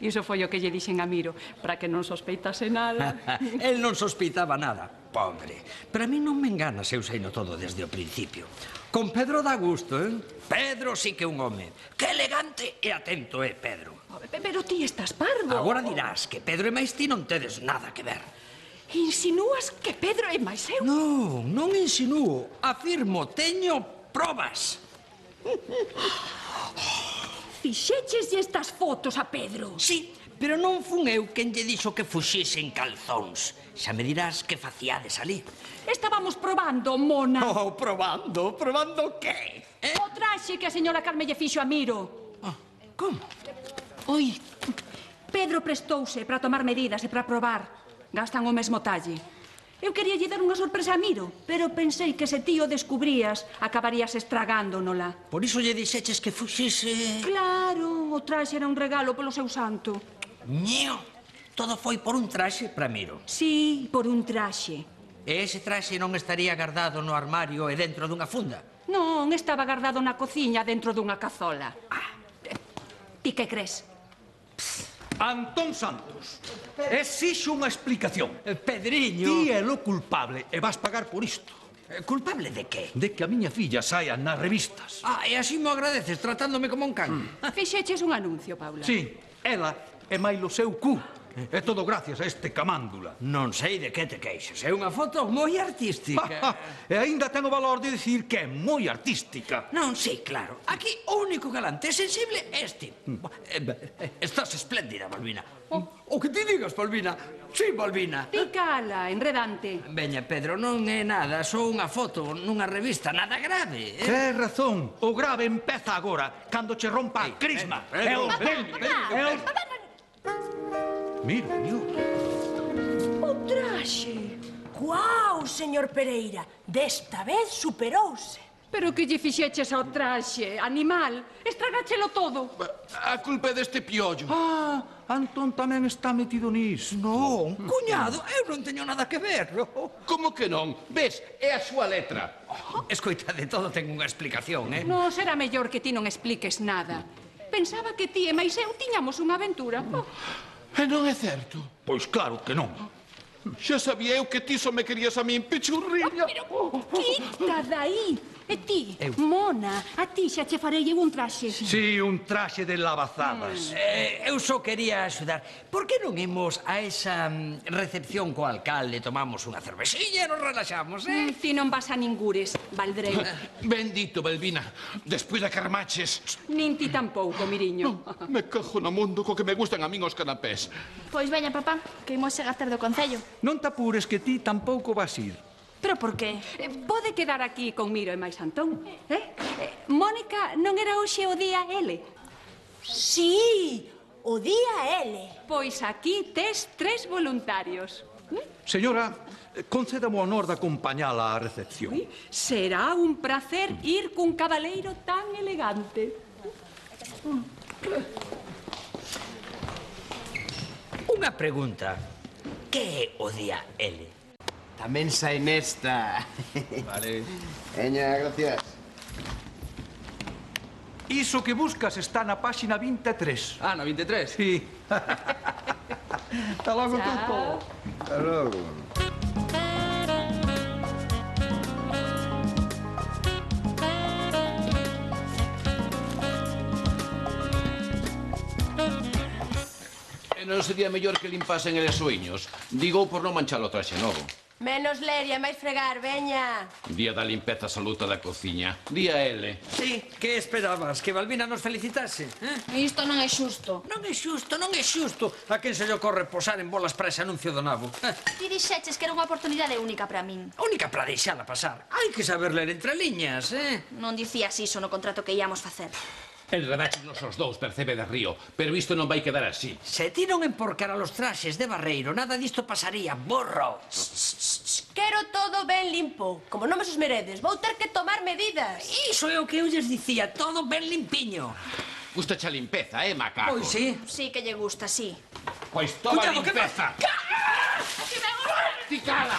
S7: Iso foi o que lle dixen a Miro, para que non sospeitase nada.
S2: El non sospeitaba nada. Pombre, pero a mí non me enganas, eu sei no todo desde o principio. Con Pedro dá gusto, eh? Pedro sí que é un home. Que elegante e atento é Pedro.
S7: Pero ti estás parvo.
S2: Agora dirás que Pedro e máis ti non tedes nada que ver.
S7: Insinúas que Pedro é máis eu?
S2: Non, non insinúo. Afirmo, teño probas.
S7: Fixeches estas fotos a Pedro?
S2: Sí, pero non fun eu quen lle dixo que fuxise en calzóns. Xa me dirás que faciades ali.
S7: Estábamos probando, mona.
S2: Oh, probando? Probando que?
S7: O traxe que a señora Carme lle fixo a Miro.
S2: Como?
S7: Oi, Pedro prestouse para tomar medidas e para probar. Gastan o mesmo talle. Eu quería lle dar unha sorpresa a Miro, pero pensei que se ti o descubrías, acabarías estragándonola.
S2: Por iso lle dixeches que fuxise...
S7: Claro, o traxe era un regalo polo seu santo.
S2: Ño, todo foi por un traxe para Miro.
S7: Sí, por un traxe.
S2: E ese traxe non estaría guardado no armario e dentro dunha funda?
S7: Non, estaba guardado na cociña dentro dunha cazola. Ti que crees?
S6: Antón Santos, exixo unha explicación.
S2: Pedriño...
S6: Ti é o culpable e vas pagar por isto.
S2: Culpable de que?
S6: De que a miña filla saia nas revistas.
S2: E así mo agradeces, tratándome como un can.
S7: Fixeches un anuncio, Paula.
S6: Sí, ela é máis o seu cu. É todo gracias a este camándula.
S2: Non sei de que te queixas. É unha foto moi artística.
S6: E aínda ten o valor de dicir que é moi artística.
S2: Non, sí, claro. Aquí o único galante e sensible é este. Estás espléndida, Balbina. O que ti digas, Balbina. Sí, Balbina.
S7: Ti cala, enredante.
S2: Veña, Pedro, non é nada. Só unha foto nunha revista, nada grave.
S6: Tes razón. O grave empeza agora, cando che rompa a crisma. Mira,
S7: O traxe.
S16: Guau, señor Pereira, desta vez superouse.
S7: Pero que lle fixeches ao traxe, animal? Estragáchelo todo.
S1: A culpa é deste piollo.
S6: Antón tamén está metido nisso.
S2: Non, cuñado, eu non teño nada que ver.
S1: Como que non? Ves, é a súa letra.
S2: Escoita, de todo ten unha explicación, eh?
S7: Non, será mellor que ti non expliques nada. Pensaba que ti e máis eu tiñamos unha aventura.
S1: E non é certo.
S6: Pois claro que non.
S1: Xa sabía eu que ti só me querías a min, pichurriña.
S7: Quita dai. E ti, mona, a ti xa che farei eu un traxe.
S6: Sí, un traxe de lavazadas.
S2: Eu só quería axudar. Por que non imos a esa recepción co alcalde, tomamos unha cervexiña e nos relaxamos, eh?
S7: Ti non vas a ningures, Valdreu.
S1: Bendito, Belvina. Despois de que armaches...
S7: Nin ti tampouco, Miriño.
S1: Me cajo no mundo co que me gustan a min os canapés.
S4: Pois veña, papá, que imos chegar tarde do concello.
S6: Non te apures que ti tampouco vas ir.
S4: Pero por qué?
S7: Pode quedar aquí con Miro e máis Antón. Mónica, non era hoxe o día L?
S16: Sí, o día L.
S7: Pois aquí tes 3 voluntarios.
S6: Señora, concédame o honor de acompañala á recepción.
S7: Será un placer ir cun cabaleiro tan elegante.
S2: Unha pregunta. Que é o día L?
S13: Tamén sai nesta.
S1: Vale.
S13: Veña, gracias.
S6: Iso que buscas está na páxina 23.
S15: Na 23?
S6: Sí. Hasta logo, Tuto.
S13: Hasta logo.
S1: E non sería mellor que limpasen eles oiños? Digo por non manchar o traxe novo.
S16: Menos ler e máis fregar, veña.
S1: Día da limpeza saluta da cociña. Día L.
S2: Sí, que esperabas? Que Balbina nos felicitase?
S4: Isto non é xusto.
S2: Non é xusto, non é xusto. A quen se lle ocorre posar en bolas para ese anuncio do nabo?
S4: Ti dixeches que era unha oportunidade única para min.
S2: Única para deixala pasar. Hai que saber ler entre liñas,
S4: Non dicías iso no contrato que íamos facer.
S1: Enredáchenos os dous, percebe de río. Pero isto non vai quedar así.
S2: Se ti non emporcara os traxes de Barreiro, nada disto pasaría, burro.
S16: Quero todo ben limpo. Como non me esmeredes, vou ter que tomar medidas.
S2: Iso é o que eu lles dicía, todo ben limpiño.
S1: Gustache a limpeza, macaco?
S2: Pois sí.
S4: Sí que lle gusta, sí.
S1: Pois toma
S2: Cuidado,
S1: limpeza.
S2: que
S1: Ti cala!